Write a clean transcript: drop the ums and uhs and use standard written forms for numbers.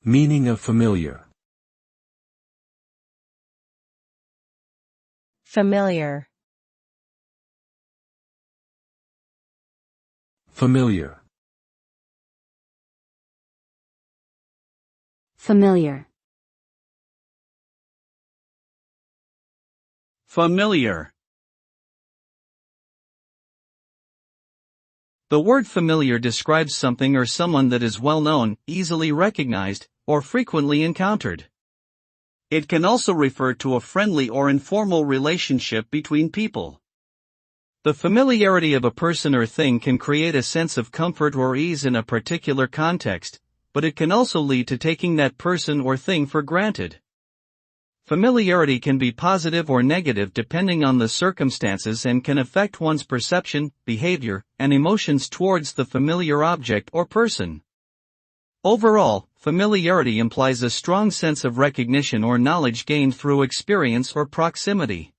Meaning of familiar. Familiar. Familiar. Familiar. Familiar. The word familiar describes something or someone that is well known, easily recognized, or frequently encountered. It can also refer to a friendly or informal relationship between people. The familiarity of a person or thing can create a sense of comfort or ease in a particular context, but it can also lead to taking that person or thing for granted. Familiarity can be positive or negative depending on the circumstances and can affect one's perception, behavior, and emotions towards the familiar object or person. Overall, familiarity implies a strong sense of recognition or knowledge gained through experience or proximity.